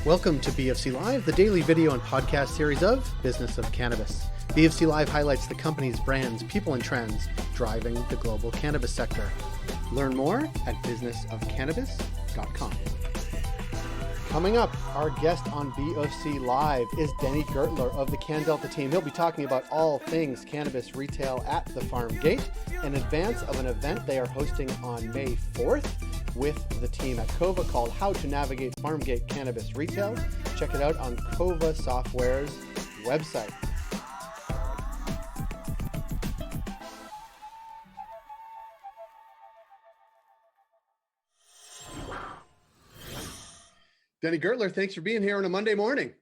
Welcome to BFC Live, the daily video and podcast series of Business of Cannabis. BFC Live highlights the companies, brands, people, and trends driving the global cannabis sector. Learn more at businessofcannabis.com. Coming up, our guest on BFC Live is Denis Gertler of the CannDelta team. He'll be talking about all things cannabis retail at the Farmgate in advance of an event they are hosting on May 4th with the team at Kova called How to Navigate Farmgate Cannabis Retail. Check it out on Kova Software's website. Denis Gertler, thanks for being here on a Monday morning.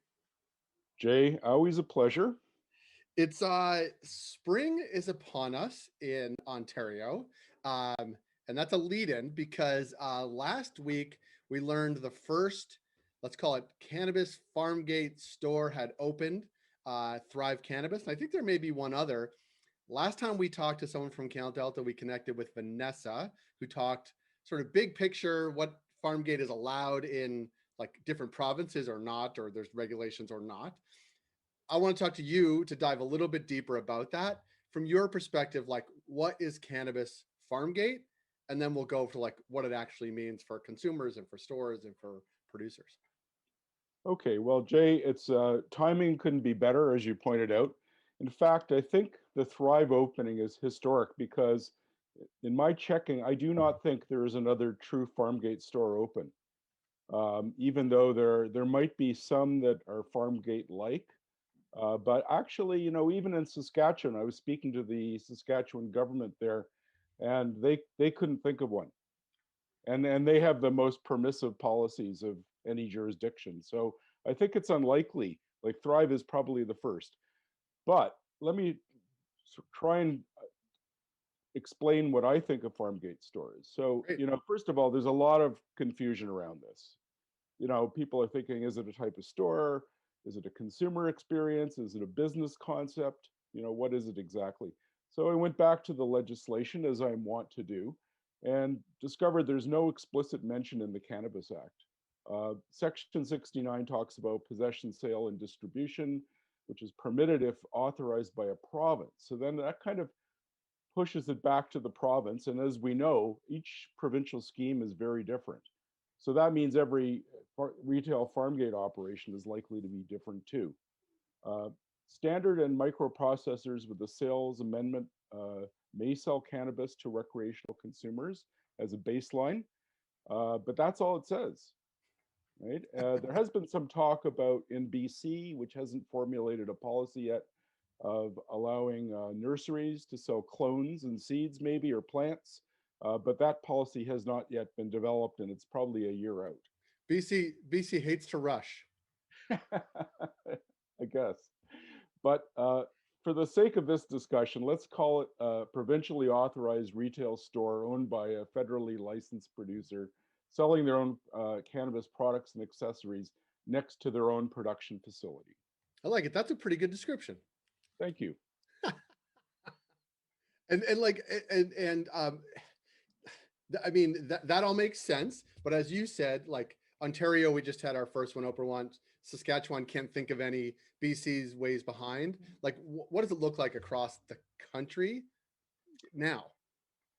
Jay, always a pleasure. It's spring is upon us in Ontario, and that's a lead-in because last week we learned the first, let's call it cannabis Farmgate store had opened, Thrive Cannabis. And I think there may be one other. Last time we talked to someone from CannDelta, we connected with Vanessa, who talked sort of big picture, what Farmgate is allowed in like different provinces or not, or there's regulations or not. I want to talk to you to dive a little bit deeper about that. From your perspective, like what is cannabis Farmgate? And then we'll go to like what it actually means for consumers and for stores and for producers. Okay, well, Jay, it's timing couldn't be better, as you pointed out. In fact, I think the Thrive opening is historic because in my checking, I do not think there is another true Farmgate store open. Even though there might be some that are Farmgate-like. But actually, you know, even in Saskatchewan, I was speaking to the Saskatchewan government there, and they couldn't think of one. And they have the most permissive policies of any jurisdiction. So I think it's unlikely. Like Thrive is probably the first. But let me try and explain what I think a Farmgate store is. So, you know, first of all, there's a lot of confusion around this. You know, people are thinking, is it a type of store? Is it a consumer experience? Is it a business concept? You know, what is it exactly? So I went back to the legislation, as I want to do, and discovered there's no explicit mention in the Cannabis Act. Section 69 talks about possession, sale, and distribution, which is permitted if authorized by a province. So then that kind of pushes it back to the province. And as we know, each provincial scheme is very different. So that means every retail Farmgate operation is likely to be different too. Standard and microprocessors with the sales amendment may sell cannabis to recreational consumers as a baseline, but that's all it says, right? There has been some talk about in BC, which hasn't formulated a policy yet, of allowing nurseries to sell clones and seeds maybe, or plants. But that policy has not yet been developed, and it's probably a year out. BC hates to rush. I guess. But for the sake of this discussion, let's call it a provincially authorized retail store owned by a federally licensed producer selling their own cannabis products and accessories next to their own production facility. I like it. That's a pretty good description. Thank you. I mean, that all makes sense. But as you said, like Ontario, we just had our first one open once. Saskatchewan can't think of any. BC's ways behind. Like, what does it look like across the country now?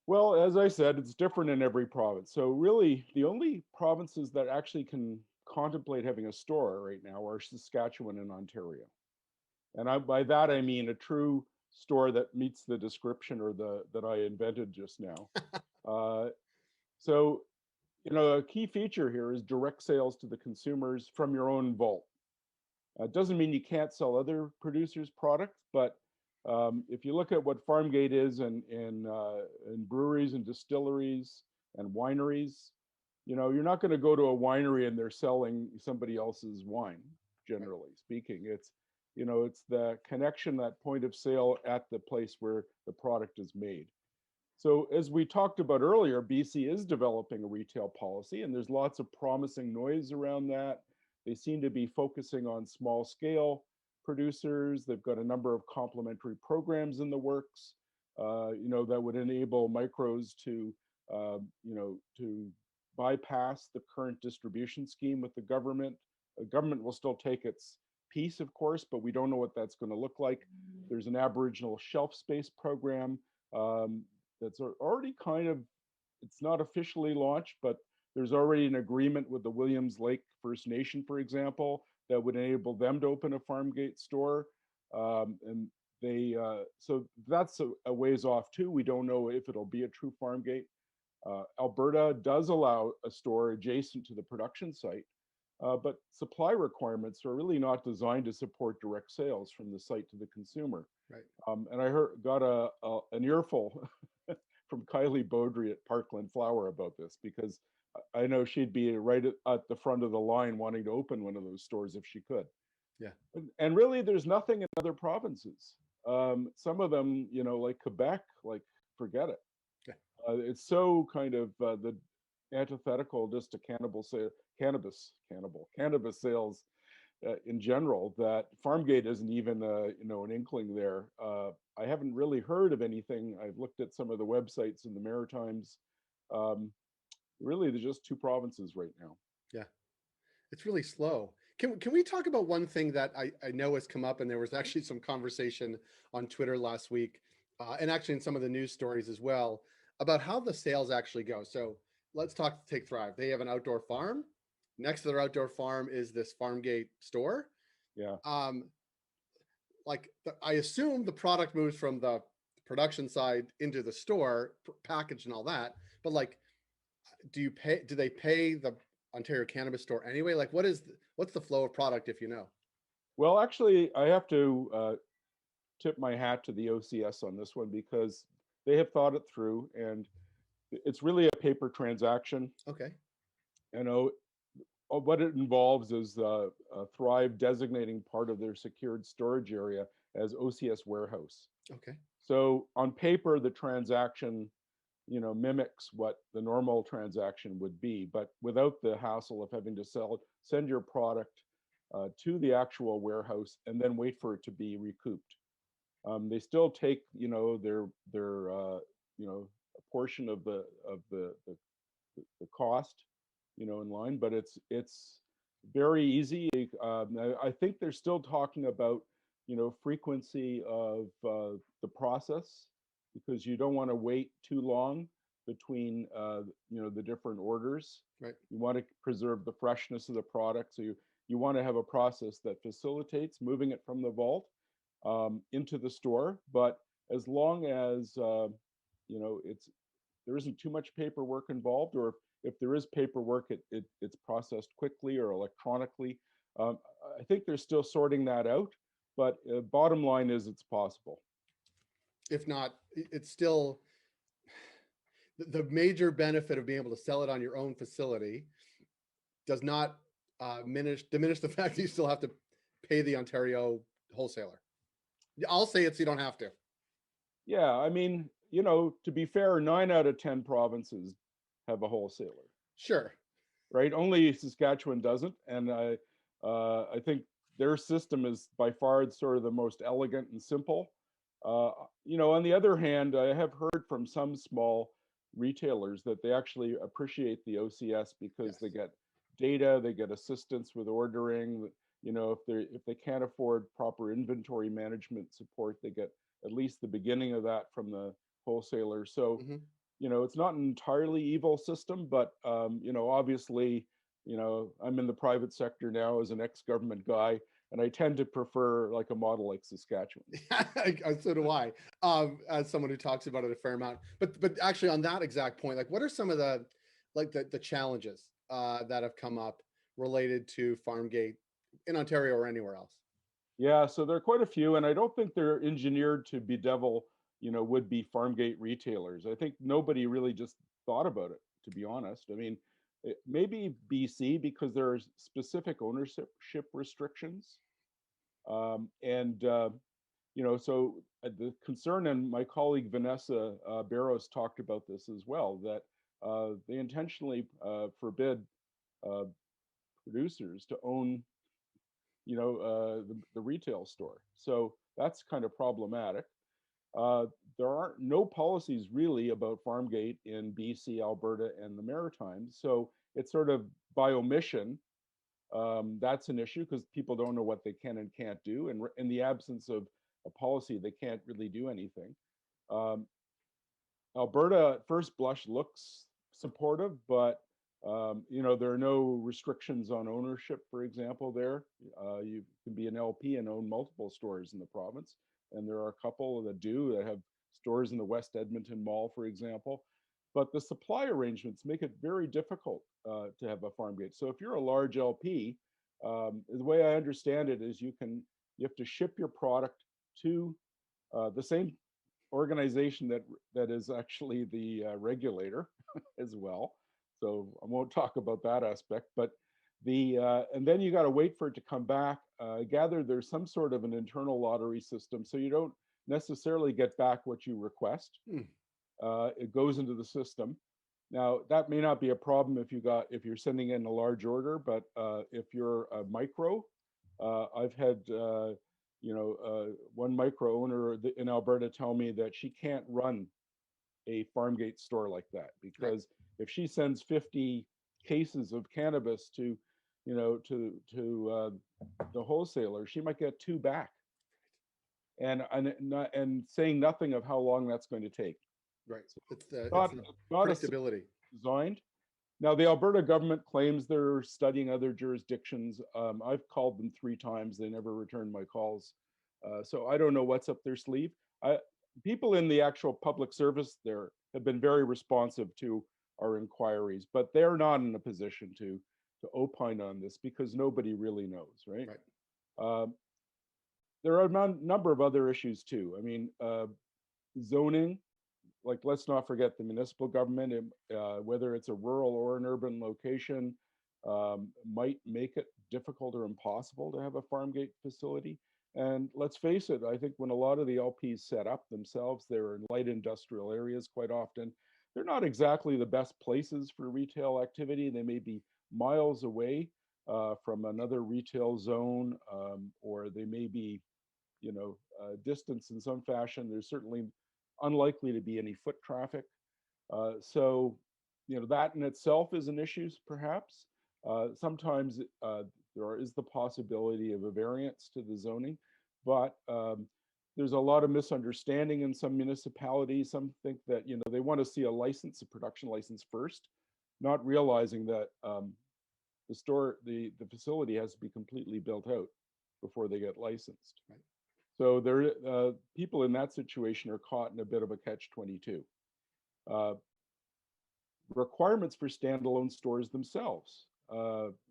Well, as I said, it's different in every province. So really, the only provinces that actually can contemplate having a store right now are Saskatchewan and Ontario. And by that, I mean a true store that meets the description or that I invented just now. So, you know, a key feature here is direct sales to the consumers from your own vault. It doesn't mean you can't sell other producers' products, but if you look at what Farmgate is in breweries and distilleries and wineries, you know, you're not going to go to a winery and they're selling somebody else's wine, generally speaking. It's, you know, it's the connection, that point of sale at the place where the product is made. So as we talked about earlier, BC is developing a retail policy, and there's lots of promising noise around that. They seem to be focusing on small scale producers. They've got a number of complementary programs in the works, you know, that would enable micros to, you know, to bypass the current distribution scheme with the government The government will still take its piece, of course, but we don't know what that's going to look like. There's an Aboriginal shelf space program um, that's already kind of, it's not officially launched, but there's already an agreement with the Williams Lake First Nation, for example, that would enable them to open a Farmgate store. And they, so that's a ways off too. We don't know if it'll be a true Farmgate. Alberta does allow a store adjacent to the production site, but supply requirements are really not designed to support direct sales from the site to the consumer. Right. And I got an earful from Kylie Beaudry at Parkland Flower about this, because I know she'd be right at the front of the line wanting to open one of those stores if she could. Yeah. And really, there's nothing in other provinces. Some of them, like Quebec, like forget it. Yeah. It's so kind of the antithetical just to cannabis sales in general, that Farmgate isn't even an inkling there. I haven't really heard of anything. I've looked at some of the websites in the Maritimes. Um, Really, there's just two provinces right now. Yeah. It's really slow. Can we talk about one thing that I know has come up, and there was actually some conversation on Twitter last week, and actually in some of the news stories as well, about how the sales actually go. So let's take Thrive. They have an outdoor farm. Next to their outdoor farm is this Farmgate store. Yeah. Like I assume the product moves from the production side into the store, packaged and all that. But like, do they pay the Ontario Cannabis Store anyway? Like, what's the flow of product, if you know? Well, actually, I have to tip my hat to the OCS on this one, because they have thought it through, and it's really a paper transaction. Okay. What it involves is Thrive designating part of their secured storage area as OCS warehouse. Okay. So on paper, the transaction, mimics what the normal transaction would be, but without the hassle of having to send your product to the actual warehouse and then wait for it to be recouped. They still take, their a portion of the cost, in line, but it's very easy. I think they're still talking about, frequency of the process, because you don't want to wait too long between, the different orders. Right. You want to preserve the freshness of the product, so you want to have a process that facilitates moving it from the vault into the store. But as long as there isn't too much paperwork involved, or if there is paperwork, it's processed quickly or electronically. I think they're still sorting that out, but bottom line is it's possible. If not, it's still the major benefit of being able to sell it on your own facility does not diminish the fact that you still have to pay the Ontario wholesaler. I'll say it so you don't have to. Yeah, I mean, to be fair, 9 out of 10 provinces have a wholesaler. Sure. Right? Only Saskatchewan doesn't, and I think their system is by far sort of the most elegant and simple. On the other hand, I have heard from some small retailers that they actually appreciate the OCS because Yes. they get data, they get assistance with ordering. If they can't afford proper inventory management support, they get at least the beginning of that from the wholesaler. So, it's not an entirely evil system, but obviously, I'm in the private sector now as an ex-government guy, and I tend to prefer like a model like Saskatchewan. So do I, as someone who talks about it a fair amount. But actually, on that exact point, like, what are some of the challenges that have come up related to Farmgate in Ontario or anywhere else? Yeah, so there are quite a few, and I don't think they're engineered to bedevil, would-be Farmgate retailers. I think nobody really just thought about it, to be honest. I mean, maybe BC, because there are specific ownership restrictions. So the concern, and my colleague Vanessa Barros talked about this as well, that they intentionally forbid producers to own the retail store. So that's kind of problematic. There are no policies really about Farmgate in BC, Alberta, and the Maritimes. So it's sort of by omission, that's an issue because people don't know what they can and can't do. And in the absence of a policy, they can't really do anything. Um, Alberta at first blush looks supportive, but there are no restrictions on ownership, for example, there. You can be an LP and own multiple stores in the province. And there are a couple that do that have stores in the West Edmonton Mall, for example. But the supply arrangements make it very difficult to have a farm gate. So if you're a large LP, the way I understand it is you have to ship your product to the same organization that is actually the regulator as well. So I won't talk about that aspect, but and then you got to wait for it to come back. I gather there's some sort of an internal lottery system, so you don't necessarily get back what you request. It goes into the system. Now that may not be a problem if you're sending in a large order, but if you're a micro, I've had one micro owner in Alberta tell me that she can't run a Farmgate store like that because if she sends 50 cases of cannabis to the wholesaler, she might get 2 back, and saying nothing of how long that's going to take. Right. So It's the not predictability. Designed. Now, the Alberta government claims they're studying other jurisdictions. I've called them 3 times. They never returned my calls. So I don't know what's up their sleeve. People in the actual public service there have been very responsive to our inquiries, but they're not in a position to opine on this because nobody really knows, right? There are a number of other issues too. I mean, zoning, like let's not forget the municipal government, whether it's a rural or an urban location, might make it difficult or impossible to have a farm gate facility. And let's face it, I think when a lot of the LPs set up themselves, they're in light industrial areas quite often. They're not exactly the best places for retail activity. They may be miles away from another retail zone, or they may be, distance in some fashion. There's certainly unlikely to be any foot traffic. So, that in itself is an issue, perhaps. Sometimes there is the possibility of a variance to the zoning, but there's a lot of misunderstanding in some municipalities. Some think that, they want to see a license, a production license first, not realizing that the facility has to be completely built out before they get licensed. Right. So people in that situation are caught in a bit of a catch-22. Requirements for standalone stores themselves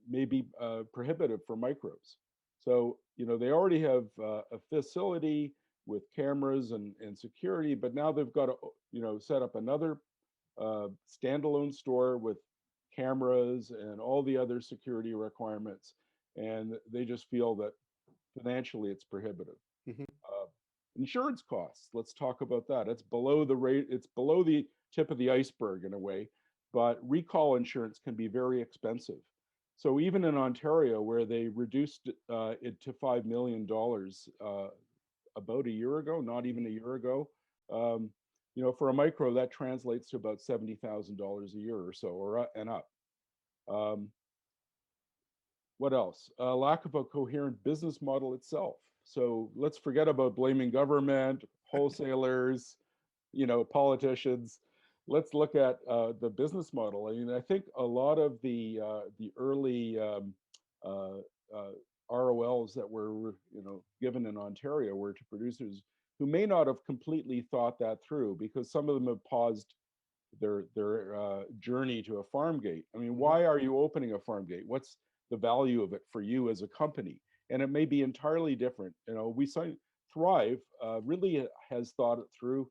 may be prohibitive for micros. So, they already have a facility with cameras and security, but now they've got to, set up another standalone store with cameras and all the other security requirements. And they just feel that financially it's prohibitive. Insurance costs, let's talk about that. It's below the rate, it's below the tip of the iceberg in a way, but recall insurance can be very expensive. So even in Ontario, where they reduced it to $5 million about a year ago, not even a year ago, for a micro, that translates to about $70,000 a year or so, or and up. What else? Lack of a coherent business model itself. So let's forget about blaming government, wholesalers, politicians. Let's look at the business model. I mean, I think a lot of the early ROLs that were given in Ontario were to producers who may not have completely thought that through, because some of them have paused their journey to a farm gate. I mean, why are you opening a farm gate? What's the value of it for you as a company? And it may be entirely different. Thrive really has thought it through.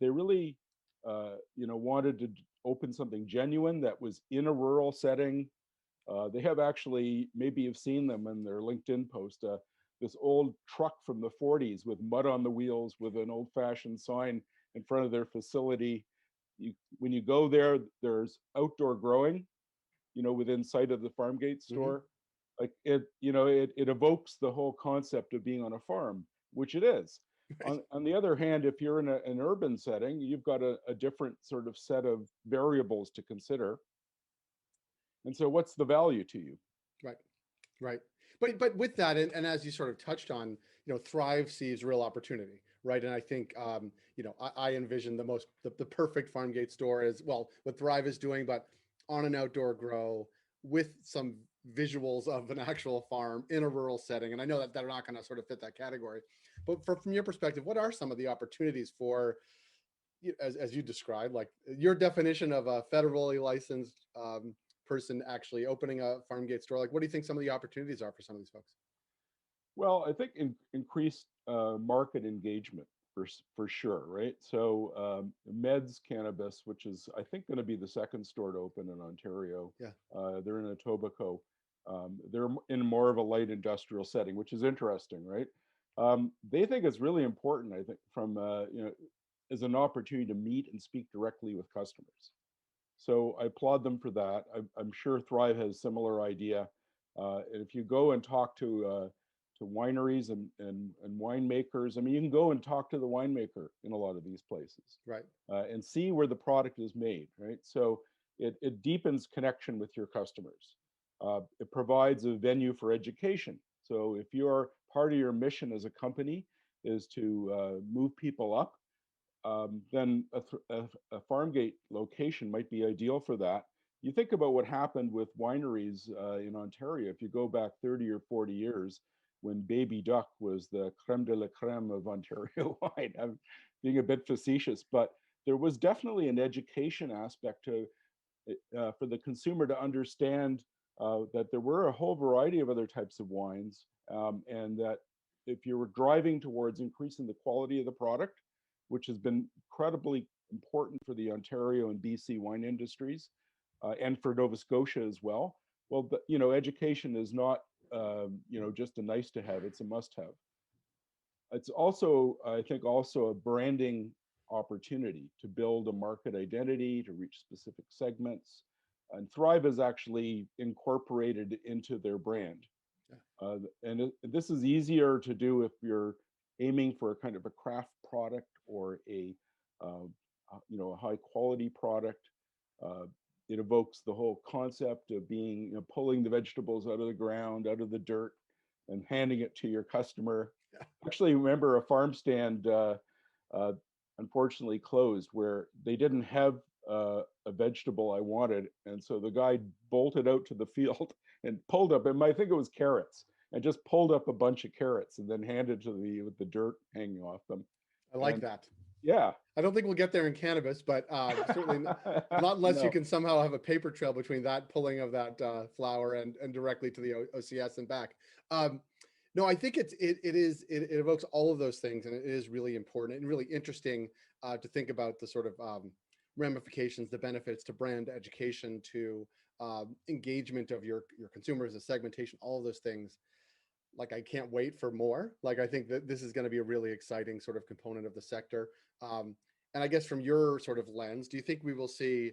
They really, wanted to open something genuine that was in a rural setting. They have actually, maybe you've seen them in their LinkedIn post, this old truck from the 40s with mud on the wheels with an old-fashioned sign in front of their facility. When you go there, there's outdoor growing, within sight of the Farmgate store. Like it evokes the whole concept of being on a farm, which it is. On the other hand, if you're in an urban setting, you've got a different sort of set of variables to consider. And so what's the value to you? Right. Right. But with that, and as you sort of touched on, Thrive sees real opportunity, right? And I think I envision the perfect farm gate store is, well, what Thrive is doing, but on an outdoor grow with some visuals of an actual farm in a rural setting. And I know that they're not going to sort of fit that category, but from your perspective, what are some of the opportunities for, as you described, like your definition of a federally licensed person actually opening a farm gate store? Like, what do you think some of the opportunities are for some of these folks? Well, I think increased market engagement for sure, right? So Meds Cannabis, which is I think going to be the second store to open in Ontario, Yeah. they're in Etobicoke. They're in more of a light industrial setting, which is interesting, right? They think it's really important. I think from as an opportunity to meet and speak directly with customers. So I applaud them for that. I'm sure Thrive has a similar idea. And if you go and talk to wineries and winemakers, I mean, you can go and talk to the winemaker in a lot of these places, Right. and see where the product is made, right? So it deepens connection with your customers. It provides a venue for education. So if your part of your mission as a company is to move people up, then a Farmgate location might be ideal for that. You think about what happened with wineries in Ontario. If you go back 30 or 40 years, when Baby Duck was the creme de la creme of Ontario wine, I'm being a bit facetious, but there was definitely an education aspect to for the consumer to understand that there were a whole variety of other types of wines, and that if you were driving towards increasing the quality of the product, which has been incredibly important for the Ontario and BC wine industries, and for Nova Scotia as well. Well, education is not just a nice to have; it's a must have. It's also, I think, also a branding opportunity to build a market identity, to reach specific segments. And Thrive is actually incorporated into their brand. This is easier to do if you're aiming for a kind of a craft product or a high quality product. Uh, it evokes the whole concept of being, pulling the vegetables out of the ground, out of the dirt, and handing it to your customer. Actually, remember a farm stand uh, unfortunately closed where they didn't have a vegetable I wanted, and so the guy bolted out to the field and pulled up, and I think it was carrots, and just pulled up a bunch of carrots and then handed to me with the dirt hanging off them. I like And that. yeah, I don't think we'll get there in cannabis, but certainly not unless you no, can somehow have a paper trail between that pulling of that flower and directly to the OCS and back. No, I think it evokes all of those things, and it is really important and really interesting to think about the sort of ramifications, the benefits to brand education, to engagement of your consumers, the segmentation, all of those things. Like, I can't wait for more. Like, I think that this is going to be a really exciting sort of component of the sector. And I guess from your sort of lens, do you think we will see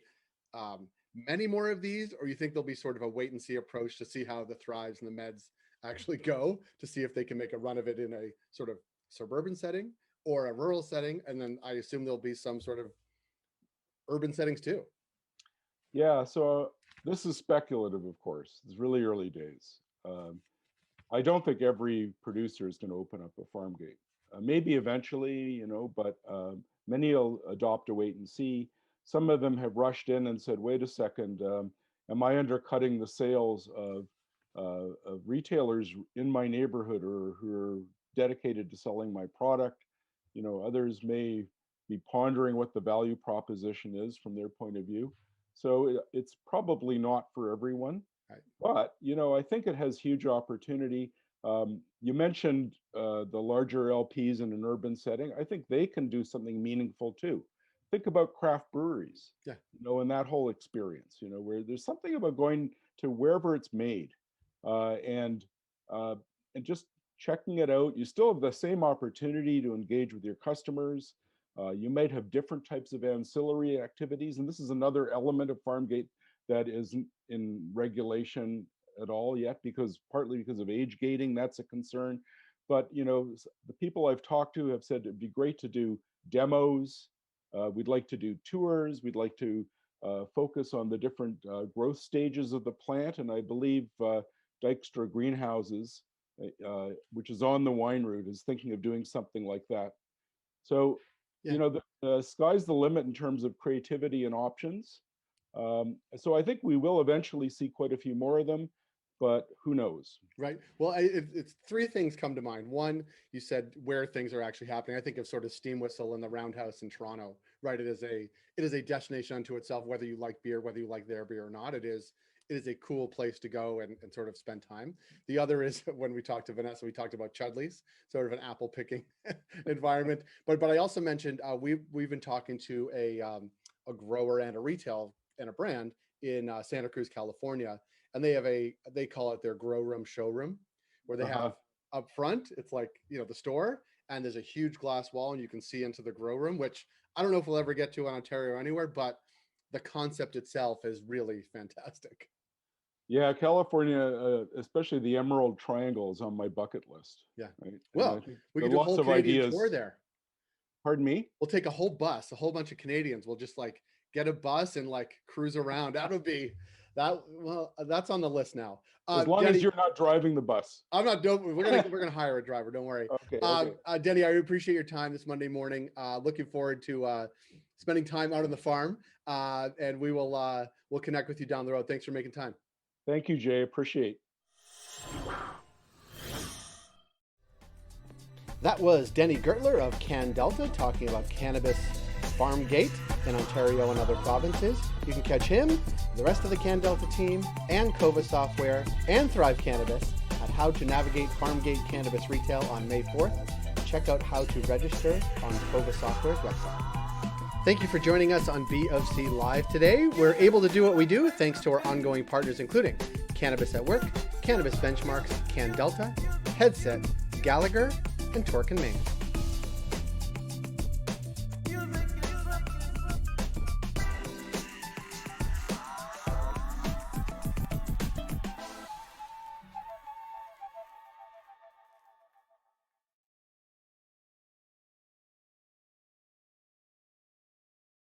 many more of these, or you think there'll be sort of a wait and see approach to see how the Thrives and the Meds actually go, to see if they can make a run of it in a sort of suburban setting or a rural setting? And then I assume there'll be some sort of urban settings too. yeah. So this is speculative, of course. It's really early days. I don't think every producer is going to open up a farm gate. Maybe eventually, but many will adopt a wait and see. Some of them have rushed in and said, "Wait a second, am I undercutting the sales of retailers in my neighborhood or who are dedicated to selling my product?" Others may be pondering what the value proposition is from their point of view. So it's probably not for everyone. Right. But I think it has huge opportunity. You mentioned the larger LPs in an urban setting. I think they can do something meaningful too. Think about craft breweries, Yeah. and that whole experience, where there's something about going to wherever it's made, and uh, and just checking it out. You still have the same opportunity to engage with your customers. You might have different types of ancillary activities, and this is another element of Farmgate that isn't in regulation at all yet, because partly because of age gating, that's a concern. But the people I've talked to have said it'd be great to do demos. We'd like to do tours. We'd like to focus on the different growth stages of the plant. And I believe Dykstra Greenhouses, which is on the wine route, is thinking of doing something like that. So, Yeah. the sky's the limit in terms of creativity and options. So I think we will eventually see quite a few more of them, but who knows? Right. Well, it's three things come to mind. One, you said where things are actually happening. I think of sort of Steam Whistle and the Roundhouse in Toronto. Right. It is a destination unto itself. Whether you like beer, whether you like their beer or not, it is a cool place to go and sort of spend time. The other is when we talked to Vanessa, we talked about Chudley's, sort of an apple picking environment. But I also mentioned we've been talking to a grower and a retail and a brand in Santa Cruz, California, and they call it their grow room showroom, where they have up front, it's like, the store, and there's a huge glass wall and you can see into the grow room, which I don't know if we'll ever get to in Ontario or anywhere, but the concept itself is really fantastic. Yeah, California, especially the Emerald Triangle, is on my bucket list. Yeah. Right? Well, we could do a lots whole of Canadian ideas. tour there. Pardon me? We'll take a whole bus, a whole bunch of Canadians. We'll just like get a bus and like cruise around. That would be that. Well, that's on the list now. As long Denny, as you're not driving the bus. I'm not. We're gonna hire a driver. Don't worry. Okay. Denny, I appreciate your time this Monday morning. Looking forward to spending time out on the farm, and we'll connect with you down the road. Thanks for making time. Thank you, Jay. Appreciate. That was Denis Gertler of CannDelta talking about cannabis Farmgate in Ontario and other provinces. You can catch him, the rest of the CannDelta team, and Cova Software and Thrive Cannabis at How to Navigate Farmgate Cannabis Retail on May 4th. Check out how to register on Cova Software's website. Thank you for joining us on BofC Live today. We're able to do what we do thanks to our ongoing partners, including Cannabis at Work, Cannabis Benchmarks, CannDelta, Headset, Gallagher, and Torque & Main.